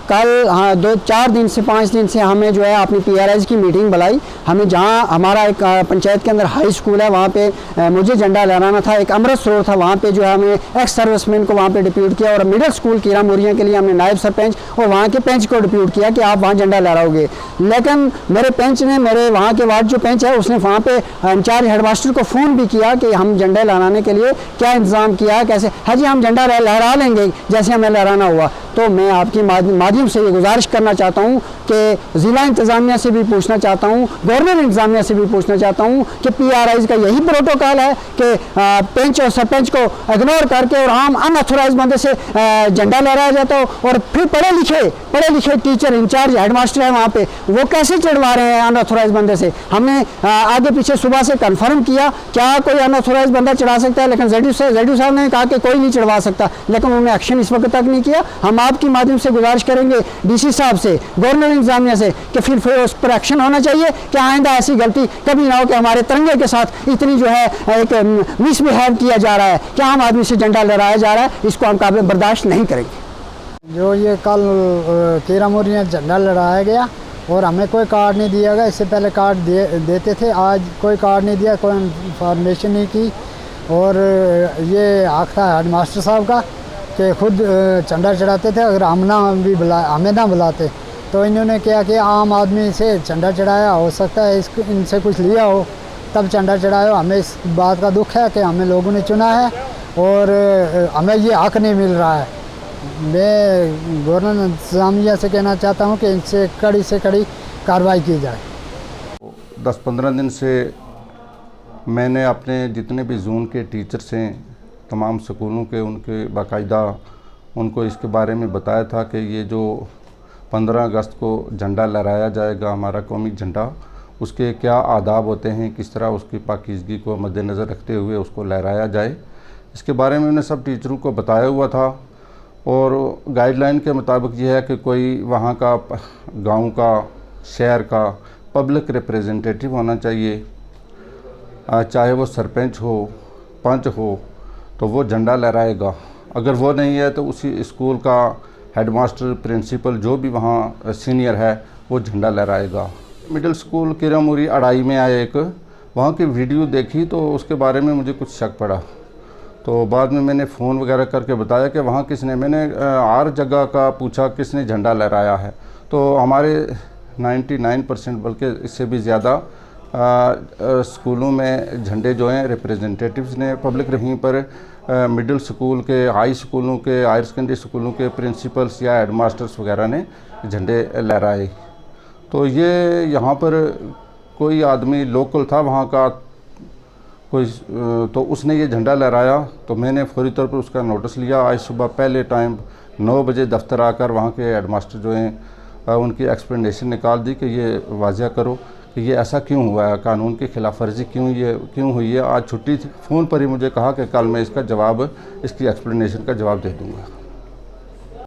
कल 2-4 दिन से 5 दिन से हमें जो है अपनी PRIs की मीटिंग बुलाई। हमें जहां हमारा एक पंचायत के अंदर हाई स्कूल है वहां पे मुझे झंडा लहराना था। एक अमृत सरोवर था वहां पे जो है हमें एक्स सर्विसमैन को वहां पे डिप्यूट किया और मिडिल स्कूल कीरा मोरिया के लिए हमने नायब सरपंच और वहां के पंच को डिप्यूट किया कि आप वहां झंडा लहराओगे। लेकिन मेरे पंच ने, मेरे वहाँ के वार्ड जो पंच है उसने वहाँ पे इंचार्ज हेडमास्टर को फ़ोन भी किया कि हम झंडा लहराने के लिए क्या इंतज़ाम किया, कैसे। हाँ जी, हम झंडा लहरा लेंगे जैसे हमें लहराना हुआ। तो मैं आपकी माध्यम से ये गुजारिश करना चाहता हूँ कि ज़िला इंतज़ामिया से भी पूछना चाहता हूँ, गवर्नर इंतज़ामिया से भी पूछना चाहता हूँ कि PRIs का यही प्रोटोकॉल है कि पंच और सरपंच को इग्नोर करके और हम अनऑथोराइज बंदे से झंडा लहराया जाता हो और फिर पढ़े लिखे टीचर इंचार्ज हेडमास्टर है वहाँ पे वो कैसे चढ़वा रहे हैं अनऑथोराइज बंदे से। हमने आगे पीछे सुबह से कन्फर्म किया क्या कोई अनऑथोराइज बंदा चढ़ा सकता है, लेकिन जेडू साहब ने कहा कि कोई नहीं चढ़वा सकता, लेकिन उन्होंने एक्शन इस वक्त तक नहीं किया। हम आपकी माध्यम से गुजारिश करेंगे DC साहब से, गवर्नर इंतजामिया से कि फिर उस पर एक्शन होना चाहिए कि आइंदा ऐसी गलती कभी ना हो कि हमारे तिरंगे के साथ इतनी जो है एक मिसबिहेव किया जा रहा है कि आम आदमी से झंडा लहराया जा रहा है, इसको हम काबिल बर्दाश्त नहीं करेंगे। जो ये कल कीरा मोरिया झंडा लहराया गया और हमें कोई कार्ड नहीं दिया गया, इससे पहले कार्ड देते थे, आज कोई कार्ड नहीं दिया, कोई इन्फॉर्मेशन नहीं की। और ये हक था हेडमास्टर साहब का कि खुद झंडा चढ़ाते थे, अगर हमें ना बुलाते तो इन्होंने क्या कि आम आदमी से झंडा चढ़ाया, हो सकता है इनसे कुछ लिया हो तब झंडा चढ़ाया। हमें इस बात का दुख है कि हमें लोगों ने चुना है और हमें ये हक नहीं मिल रहा है। मैं गवर्नर इंतजामिया से कहना चाहता हूँ कि इनसे कड़ी से कड़ी कार्रवाई की जाए। 10-15 दिन से मैंने अपने जितने भी जोन के टीचर्स हैं तमाम स्कूलों के, उनके बाकायदा उनको इसके बारे में बताया था कि ये जो 15 अगस्त को झंडा लहराया जाएगा, हमारा कौमी झंडा, उसके क्या आदाब होते हैं, किस तरह उसकी पाकीज़गी को मद्देनज़र रखते हुए उसको लहराया जाए, इसके बारे में उन्हें सब टीचरों को बताया हुआ था। और गाइडलाइन के मुताबिक ये है कि कोई वहाँ का गांव का, शहर का पब्लिक रिप्रेजेंटेटिव होना चाहिए, चाहे वो सरपंच हो, पंच हो, तो वो झंडा लहराएगा। अगर वो नहीं है तो उसी स्कूल का हेडमास्टर, प्रिंसिपल, जो भी वहाँ सीनियर है वो झंडा लहराएगा। मिडिल स्कूल कीरा मोरी अड़ाई में आया एक, वहाँ की वीडियो देखी तो उसके बारे में मुझे कुछ शक पड़ा, तो बाद में मैंने फ़ोन वगैरह करके बताया कि वहाँ किसने, मैंने हर जगह का पूछा किसने झंडा लहराया है, तो हमारे 99% बल्कि इससे भी ज़्यादा स्कूलों में झंडे जो हैं रिप्रेजेंटेटिव्स ने, पब्लिक रहीं पर मिडिल स्कूल के, हाई स्कूलों के, हायर सेकेंडरी स्कूलों के प्रिंसिपल्स या हेडमास्टर्स वगैरह ने झंडे लहराए। तो ये यहाँ पर कोई आदमी लोकल था वहाँ का कोई, तो उसने ये झंडा लहराया, तो मैंने फौरी तौर पर उसका नोटिस लिया। आज सुबह पहले टाइम 9 बजे दफ्तर आकर वहाँ के हेडमास्टर जो हैं उनकी एक्सप्लेनेशन निकाल दी कि ये वाज़ह करो कि ये ऐसा क्यों हुआ है, कानून की खिलाफ वर्जी क्यों हुई है। आज छुट्टी थी, फ़ोन पर ही मुझे कहा कि कल मैं इसका जवाब, इसकी एक्सप्लेनेशन का जवाब दे दूँगा।